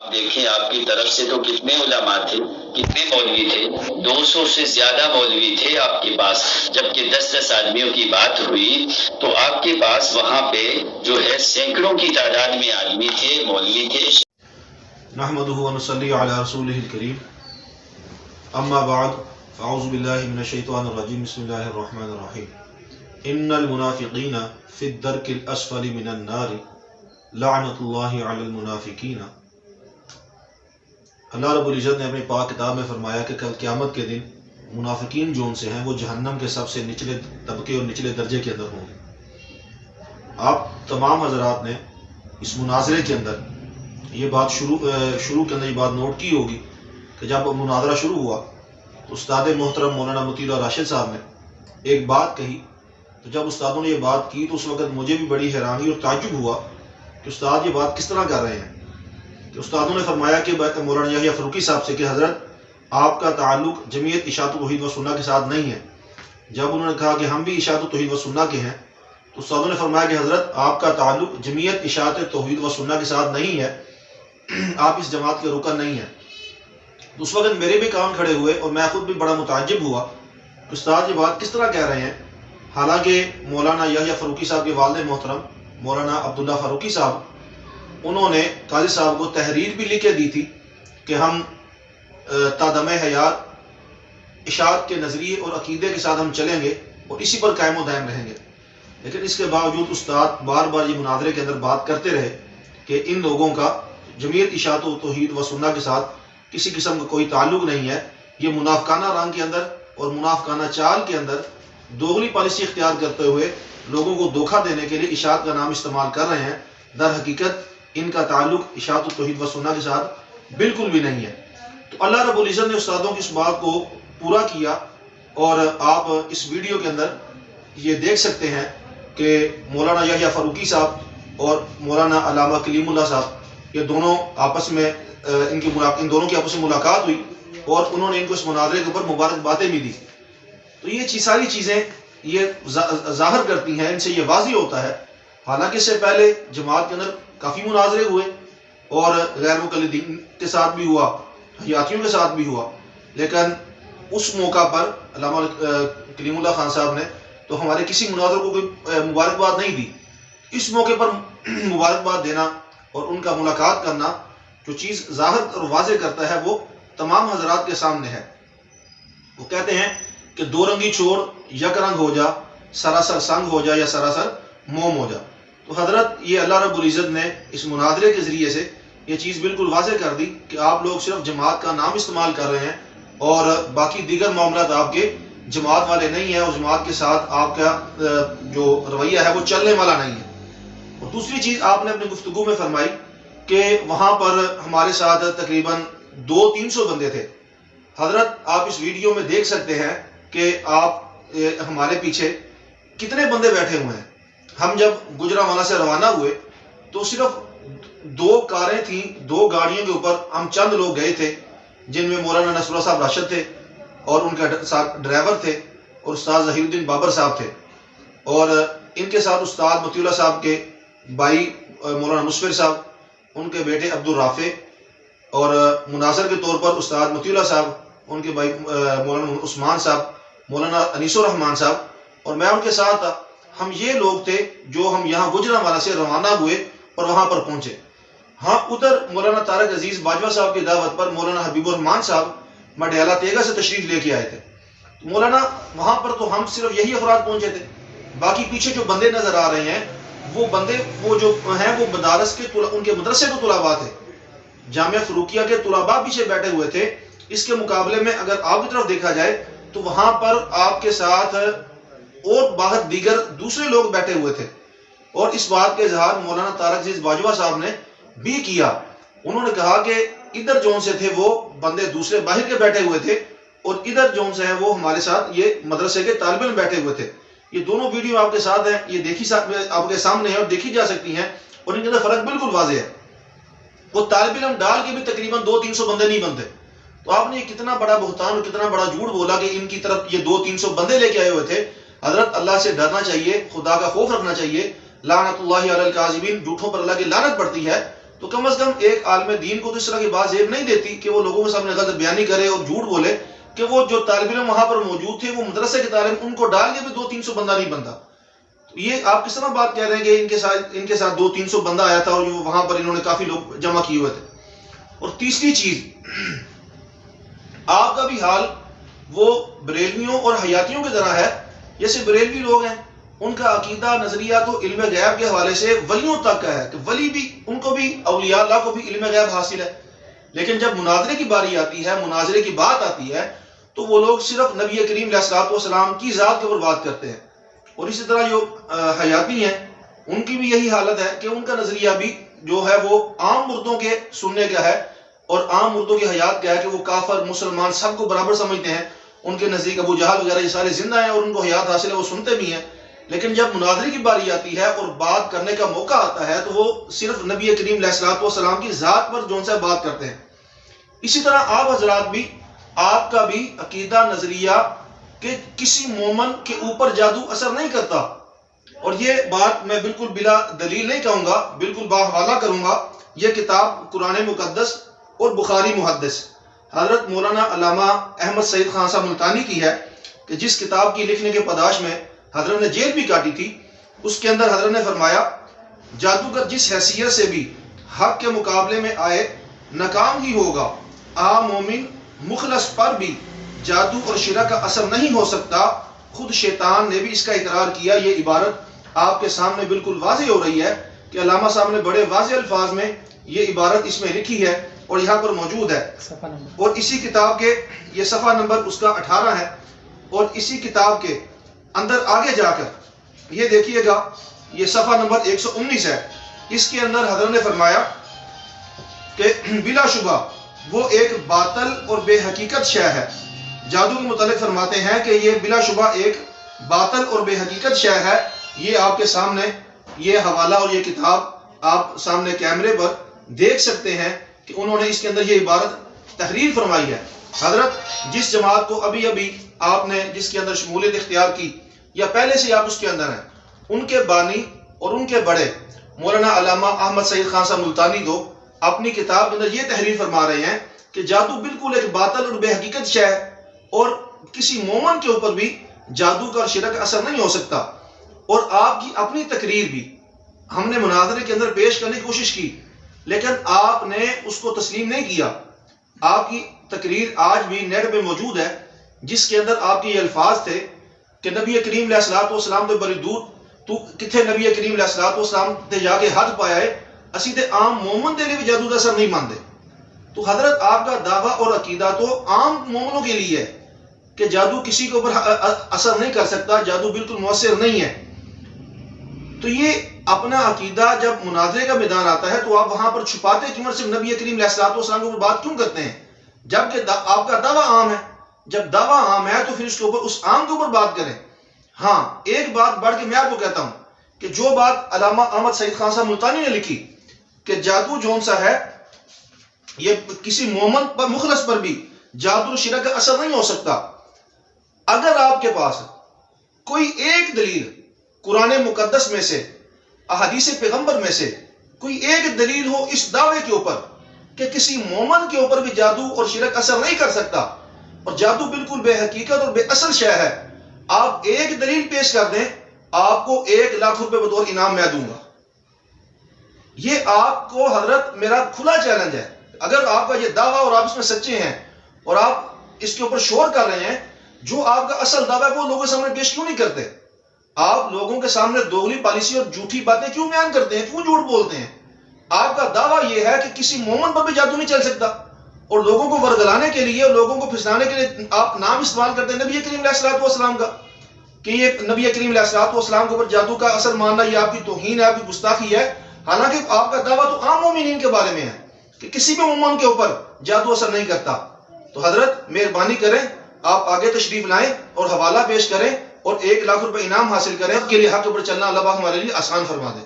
دیکھیں آپ کی طرف سے تو کتنے علماء تھے، کتنے مولوی تھے، 200 سے زیادہ مولوی تھے آپ کے پاس، جبکہ 10 آدمیوں کی بات ہوئی تو آپ کے پاس وہاں پہ جو ہے سینکڑوں کی تعداد میں آدمی تھے، مولوی تھے۔ نحمدہ ونصلی علی رسولہ الکریم، اما بعد فاعوذ باللہ من الشیطان الرجیم، بسم اللہ الرحمن الرحیم۔ ان المنافقین فی الدرک الاسفل من النار لعنت اللہ علی المنافقین۔ اللہ رب العزت نے اپنی پاک کتاب میں فرمایا کہ کل قیامت کے دن منافقین جو ان سے ہیں وہ جہنم کے سب سے نچلے طبقے اور نچلے درجے کے اندر ہوں گے۔ آپ تمام حضرات نے اس مناظرے کے اندر یہ بات شروع کے اندر یہ بات نوٹ کی ہوگی کہ جب مناظرہ شروع ہوا تو استاد محترم مولانا مطیع اللہ راشد صاحب نے ایک بات کہی، تو جب استادوں نے یہ بات کی تو اس وقت مجھے بھی بڑی حیرانی اور تعجب ہوا کہ استاد یہ بات کس طرح کر رہے ہیں۔ کہ استادوں نے فرمایا کہ مولانا یحییٰ فاروقی صاحب سے کہ حضرت آپ کا تعلق جمعیت اشاعت توحید و سنہ کے ساتھ نہیں ہے۔ جب انہوں نے کہا کہ ہم بھی اشاعت توحید و سنہ کے ہیں تو استادوں نے فرمایا کہ حضرت آپ کا تعلق جمعیت اشاعت توحید و سنہ کے ساتھ نہیں ہے، آپ اس جماعت کے رکن نہیں ہیں۔ تو اس وقت میرے بھی کان کھڑے ہوئے اور میں خود بھی بڑا متعجب ہوا کہ استاد یہ بات کس طرح کہہ رہے ہیں، حالانکہ مولانا یحییٰ فاروقی صاحب کے والد محترم مولانا عبداللہ فاروقی صاحب انہوں نے قاضی صاحب کو تحریر بھی لکھ کے دی تھی کہ ہم تا دم حیات اشاعت کے نظریے اور عقیدے کے ساتھ ہم چلیں گے اور اسی پر قائم و دائم رہیں گے، لیکن اس کے باوجود استاد بار بار یہ مناظرے کے اندر بات کرتے رہے کہ ان لوگوں کا جمعیت اشاعت و توحید و سنہ کے ساتھ کسی قسم کا کوئی تعلق نہیں ہے، یہ منافقانہ رنگ کے اندر اور منافقانہ چال کے اندر دوغلی پالیسی اختیار کرتے ہوئے لوگوں کو دھوکہ دینے کے لیے اشاعت کا نام استعمال کر رہے ہیں۔ در حقیقت ان کا تعلق اشاعت و توحید و سنہ کے ساتھ بالکل بھی نہیں ہے۔ تو اللہ رب العزت نے استادوں کی اس بات کو پورا کیا، اور آپ اس ویڈیو کے اندر یہ دیکھ سکتے ہیں کہ مولانا یحییٰ فاروقی صاحب اور مولانا علامہ کلیم اللہ صاحب یہ دونوں آپس میں ان دونوں کی آپس میں ملاقات ہوئی اور انہوں نے ان کو اس مناظرے کے اوپر مبارکبادیں بھی دی۔ تو یہ ساری چیزیں یہ ظاہر کرتی ہیں، ان سے یہ واضح ہوتا ہے، حالانکہ اس سے پہلے جماعت کے اندر کافی مناظرے ہوئے اور غیر مقلدین کے ساتھ بھی ہوا، حیاتیوں کے ساتھ بھی ہوا، لیکن اس موقع پر علامہ کلیم اللہ خان صاحب نے تو ہمارے کسی مناظر کو کوئی مبارکباد نہیں دی۔ اس موقع پر مبارکباد دینا اور ان کا ملاقات کرنا جو چیز ظاہر اور واضح کرتا ہے وہ تمام حضرات کے سامنے ہے۔ وہ کہتے ہیں کہ دو رنگی چور یک رنگ ہو جا، سراسر سنگ ہو جا یا سراسر موم ہو جا۔ تو حضرت یہ اللہ رب العزت نے اس مناظرے کے ذریعے سے یہ چیز بالکل واضح کر دی کہ آپ لوگ صرف جماعت کا نام استعمال کر رہے ہیں اور باقی دیگر معاملات آپ کے جماعت والے نہیں ہیں، اور جماعت کے ساتھ آپ کا جو رویہ ہے وہ چلنے والا نہیں ہے۔ اور دوسری چیز آپ نے اپنی گفتگو میں فرمائی کہ وہاں پر ہمارے ساتھ تقریباً 200-300 بندے تھے۔ حضرت آپ اس ویڈیو میں دیکھ سکتے ہیں کہ آپ ہمارے پیچھے کتنے بندے بیٹھے ہوئے ہیں۔ ہم جب گجرانوالہ سے روانہ ہوئے تو صرف 2 کاریں تھیں، 2 گاڑیوں کے اوپر ہم چند لوگ گئے تھے، جن میں مولانا نصر اللہ صاحب راشد تھے اور ان کا ساتھ ڈرائیور تھے، اور استاد ظہیر الدین بابر صاحب تھے، اور ان کے ساتھ استاد مطیع اللہ صاحب کے بھائی مولانا مصفر صاحب، ان کے بیٹے عبد الرافع، اور مناظر کے طور پر استاد مطیع اللہ صاحب، ان کے بھائی مولانا عثمان صاحب، مولانا انیس الرحمان صاحب، اور میں ان کے ساتھ تھا۔ ہم یہ لوگ تھے جو ہم یہاں گجرانوالہ سے روانہ ہوئے اور وہاں پر پہنچے۔ ہاں ادھر مولانا طارق عزیز باجوہ صاحب کی دعوت پر مولانا حبیب الرحمان صاحب مڈیالہ تیگا سے تشریف لے کے آئے تھے۔ مولانا وہاں پر تو ہم صرف یہی افراد پہنچے تھے، باقی پیچھے جو بندے نظر آ رہے ہیں وہ بندے وہ جو ہیں وہ مدارس کے ان کے مدرسے کے طلباء تھے، جامعہ فروقیہ کے طلباء پیچھے بیٹھے ہوئے تھے۔ اس کے مقابلے میں اگر آپ کی طرف دیکھا جائے تو وہاں پر آپ کے ساتھ اور باہر دیگر دوسرے لوگ بیٹھے ہوئے تھے، اور اس بات کا اظہار مولانا طارق عزیز باجوہ صاحب نے بھی کیا۔ انہوں نے کہا کہ ادھر جون سے تھے وہ بندے دوسرے باہر کے بیٹھے ہوئے تھے، اور ادھر جون سے ہیں وہ ہمارے ساتھ یہ مدرسے کے طالب علم بیٹھے ہوئے تھے۔ یہ دونوں ویڈیو آپ کے ساتھ ہیں، یہ آپ کے سامنے ہیں اور دیکھی جا سکتی ہیں، اور ان کے اندر فرق بالکل واضح ہے۔ وہ طالب علم ڈال کے بھی تقریباً 200-300 بندے نہیں بنتے۔ تو آپ نے یہ کتنا بڑا بہتان اور کتنا بڑا جھوٹ بولا کہ ان کی طرف یہ 200-300 بندے لے کے آئے ہوئے تھے۔ حضرت اللہ سے ڈرنا چاہیے، خدا کا خوف رکھنا چاہیے۔ لعنت اللہ علی الکاذبین، جھوٹوں پر اللہ کی لعنت پڑتی ہے۔ تو کم از کم ایک عالم دین کو تو اس طرح کی بات زیب نہیں دیتی کہ وہ لوگوں کے سامنے غلط بیانی کرے اور جھوٹ بولے کہ وہ جو طالب علم وہاں پر موجود تھے وہ مدرسے کے طالب ان کو ڈال کے بھی 200-300 بندہ نہیں بنتا. یہ آپ کس طرح بات کہہ رہے ہیں کہ ان کے ساتھ 200-300 بندہ آیا تھا اور جو وہاں پر انہوں نے کافی لوگ جمع کیے ہوئے تھے. اور تیسری چیز، آپ کا بھی حال وہ بریلویوں اور حیاتیوں کی طرح ہے. جیسے بریلوی لوگ ہیں، ان کا عقیدہ نظریہ تو علم غیب کے حوالے سے ولیوں تک کا ہے کہ ولی بھی، ان کو بھی، اولیاء اللہ کو بھی علم غیب حاصل ہے. لیکن جب مناظرے کی باری آتی ہے، مناظرے کی بات آتی ہے، تو وہ لوگ صرف نبی کریم علیہ الصلوۃ والسلام کی ذات کے اوپر بات کرتے ہیں. اور اسی طرح جو حیاتی ہیں ان کی بھی یہی حالت ہے کہ ان کا نظریہ بھی جو ہے وہ عام مردوں کے سننے کا ہے اور عام مردوں کی حیات کا ہے کہ وہ کافر مسلمان سب کو برابر سمجھتے ہیں. ان کے نزدیک ابو جہل وغیرہ یہ سارے زندہ ہیں اور ان کو حیات حاصل ہے، وہ سنتے بھی ہیں. لیکن جب مناظرے کی باری آتی ہے اور بات کرنے کا موقع آتا ہے تو وہ صرف نبی کریم علیہ الصلوۃ والسلام کی ذات پر جون سے بات کرتے ہیں. اسی طرح آپ حضرات بھی، آپ کا بھی عقیدہ نظریہ کہ کسی مومن کے اوپر جادو اثر نہیں کرتا. اور یہ بات میں بالکل بلا دلیل نہیں کہوں گا، بالکل باحوالہ کروں گا. یہ کتاب قرآن مقدس اور بخاری محدث حضرت مولانا علامہ احمد سعید خان صاحب ملتانی کی ہے کہ جس کتاب کی لکھنے کے پاداش میں حضرت نے جیل بھی کاٹی تھی. اس کے اندر حضرت نے فرمایا جادوگر جس حیثیت سے بھی حق کے مقابلے میں آئے ناکام ہی ہوگا. عام مومن مخلص پر بھی جادو اور شرک کا اثر نہیں ہو سکتا. خود شیطان نے بھی اس کا اقرار کیا. یہ عبارت آپ کے سامنے بالکل واضح ہو رہی ہے کہ علامہ صاحب نے بڑے واضح الفاظ میں یہ عبارت اس میں لکھی ہے اور یہاں پر موجود ہے. اور اسی کتاب کے یہ صفحہ نمبر اس کا 18 ہے. اور اسی کتاب کے اندر آگے جا کر یہ دیکھیے گا، یہ صفحہ نمبر 119 ہے. اس کے اندر حضرت نے فرمایا کہ بلا شبہ وہ ایک باطل اور بے حقیقت شے ہے. جادو کے متعلق فرماتے ہیں کہ یہ بلا شبہ ایک باطل اور بے حقیقت شے ہے. یہ آپ کے سامنے یہ حوالہ اور یہ کتاب آپ سامنے کیمرے پر دیکھ سکتے ہیں کہ انہوں نے اس کے اندر یہ عبارت تحریر فرمائی ہے. حضرت جس جماعت کو ابھی ابھی آپ نے جس کے اندر شمولیت اختیار کی یا پہلے سے آپ اس کے اندر ہیں، ان کے بانی اور ان کے بڑے مولانا علامہ احمد سعید خان صاحب ملتانی تو اپنی کتاب کے اندر یہ تحریر فرما رہے ہیں کہ جادو بالکل ایک باطل اور بے حقیقت شے ہے اور کسی مومن کے اوپر بھی جادو کا اور شرک کا اثر نہیں ہو سکتا. اور آپ کی اپنی تقریر بھی ہم نے مناظرے کے اندر پیش کرنے کی کوشش کی لیکن آپ نے اس کو تسلیم نہیں کیا. آپ کی تقریر آج بھی نیٹ پہ موجود ہے جس کے اندر آپ کے یہ الفاظ تھے کہ نبی کریم علیہ الصلوۃ والسلام تو بڑی دور تو کتنے نبی کریم علیہ الصلوۃ والسلام تے جا کے حد پایا ہے، اسی تے عام مومن دے لیے بھی جادو کا اثر نہیں مانتے. تو حضرت آپ کا دعویٰ اور عقیدہ تو عام مومنوں کے لیے ہے کہ جادو کسی کے اوپر اثر نہیں کر سکتا، جادو بالکل مؤثر نہیں ہے. تو یہ اپنا عقیدہ جب مناظرے کا میدان آتا ہے تو آپ وہاں پر چھپاتے کیوں اور صرف نبی کریم علیہ الصلوۃ والسلام کے اوپر بات کیوں کرتے ہیں جبکہ آپ کا دعویٰ عام ہے؟ جب دعویٰ عام ہے تو پھر اس کے اوپر اس عام کے اوپر بات کریں. ہاں ایک بات بڑھ کے میں آپ کو کہتا ہوں کہ جو بات علامہ احمد سعید خان صاحب ملتانی نے لکھی کہ جادو جون سا ہے یہ کسی مومن پر مخلص پر بھی جادو شرک کا اثر نہیں ہو سکتا. اگر آپ کے پاس کوئی ایک دلیل قرآن مقدس میں سے، احادیث پیغمبر میں سے کوئی ایک دلیل ہو اس دعوے کے اوپر کہ کسی مومن کے اوپر بھی جادو اور شرک اثر نہیں کر سکتا اور جادو بالکل بے حقیقت اور بے اصل شے ہے، آپ ایک دلیل پیش کر دیں، آپ کو 1,00,000 روپے بطور انعام میں دوں گا. یہ آپ کو حضرت میرا کھلا چیلنج ہے. اگر آپ کا یہ دعویٰ اور آپ اس میں سچے ہیں اور آپ اس کے اوپر شور کر رہے ہیں، جو آپ کا اصل دعویٰ ہے وہ لوگوں کے سامنے پیش کیوں نہیں کرتے؟ آپ لوگوں کے سامنے دوغلی پالیسی اور جھوٹی باتیں کیوں بیان کرتے ہیں، کیوں جھوٹ بولتے ہیں؟ آپ کا دعویٰ یہ ہے کہ کسی مومن پر بھی جادو نہیں چل سکتا اور لوگوں کو ورگلانے کے لیے اور لوگوں کو پھسلانے کے لیے آپ نام استعمال کرتے ہیں نبی کریم علیہ الصلوۃ والسلام کا کہ یہ نبی کریم علیہ الصلوۃ والسلام کے اوپر جادو کا اثر ماننا یہ آپ کی توہین ہے، آپ کی گستاخی ہے. حالانکہ آپ کا دعویٰ تو عام مومنین کے بارے میں ہے کہ کسی بھی مومن کے اوپر جادو اثر نہیں کرتا. تو حضرت مہربانی کریں، آپ آگے تشریف لائیں اور حوالہ پیش کریں اور 1,00,000 روپے انعام حاصل کریں. کے لیے حق کے اوپر چلنا اللہ پاک ہمارے لیے آسان فرما دے.